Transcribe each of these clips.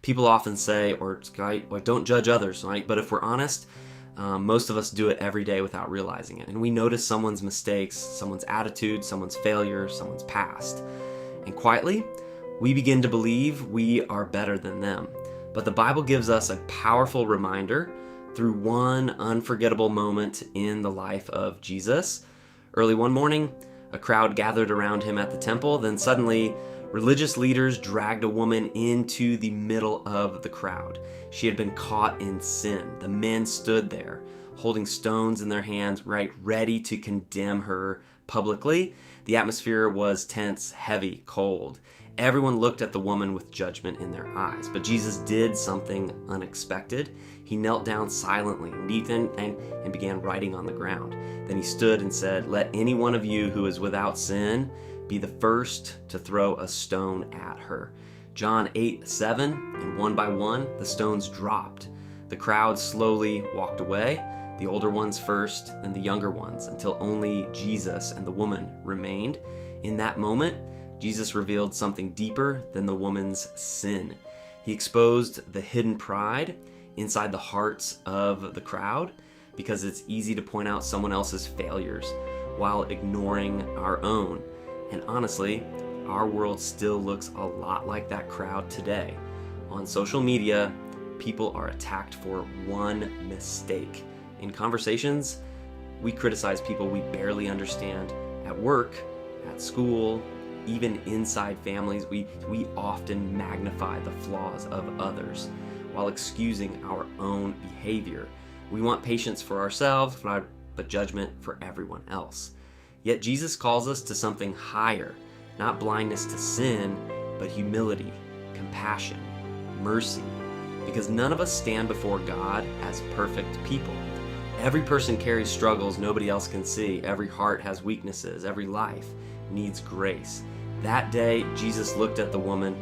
People often say, don't judge others, right? But if we're honest, most of us do it every day without realizing it. And we notice someone's mistakes, someone's attitude, someone's failure, someone's past. And quietly, we begin to believe we are better than them. But the Bible gives us a powerful reminder through one unforgettable moment in the life of Jesus. Early one morning, a crowd gathered around him at the temple. Then suddenly, religious leaders dragged a woman into the middle of the crowd. She had been caught in sin. The men stood there, holding stones in their hands, right, ready to condemn her publicly. The atmosphere was tense, heavy, cold. Everyone looked at the woman with judgment in their eyes. But Jesus did something unexpected. He knelt down silently and began writing on the ground. Then he stood and said, "Let any one of you who is without sin be the first to throw a stone at her." John 8:7, and one by one, the stones dropped. The crowd slowly walked away, the older ones first, then the younger ones, until only Jesus and the woman remained. In that moment, Jesus revealed something deeper than the woman's sin. He exposed the hidden pride inside the hearts of the crowd, because it's easy to point out someone else's failures while ignoring our own. And honestly, our world still looks a lot like that crowd today. On social media, people are attacked for one mistake. In conversations, we criticize people we barely understand. At work, at school, even inside families, we often magnify the flaws of others while excusing our own behavior. We want patience for ourselves, but judgment for everyone else. Yet Jesus calls us to something higher, not blindness to sin, but humility, compassion, mercy, because none of us stand before God as perfect people. Every person carries struggles nobody else can see. Every heart has weaknesses. Every life needs grace. That day, Jesus looked at the woman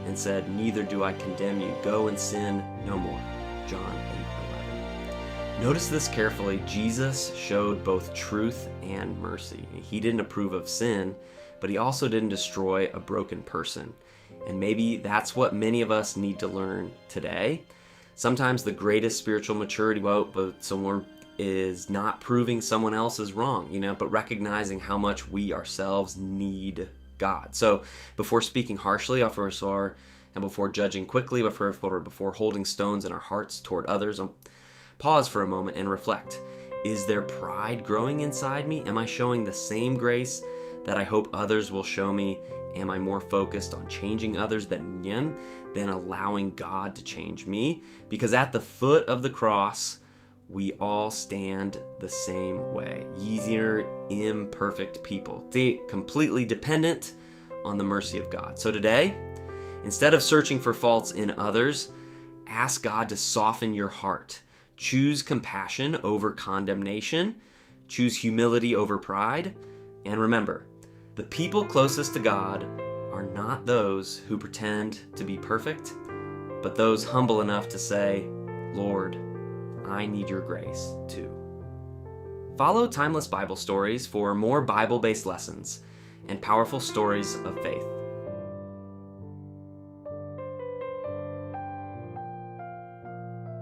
and said, "Neither do I condemn you. Go and sin no more." John 8:11. Notice this carefully. Jesus showed both truth and mercy. He didn't approve of sin, but he also didn't destroy a broken person. And maybe that's what many of us need to learn today. Sometimes the greatest spiritual maturity, is not proving someone else is wrong, but recognizing how much we ourselves need God. So before speaking harshly and before judging quickly, before holding stones in our hearts toward others, pause for a moment and reflect. Is there pride growing inside me? Am I showing the same grace that I hope others will show me? Am I more focused on changing others than allowing God to change me? Because at the foot of the cross, we all stand the same way. Ye imperfect people, completely dependent on the mercy of God. So today, instead of searching for faults in others, ask God to soften your heart. Choose compassion over condemnation. Choose humility over pride. And remember, the people closest to God are not those who pretend to be perfect, but those humble enough to say, "Lord, I need your grace too." Follow Timeless Bible Stories for more Bible-based lessons and powerful stories of faith.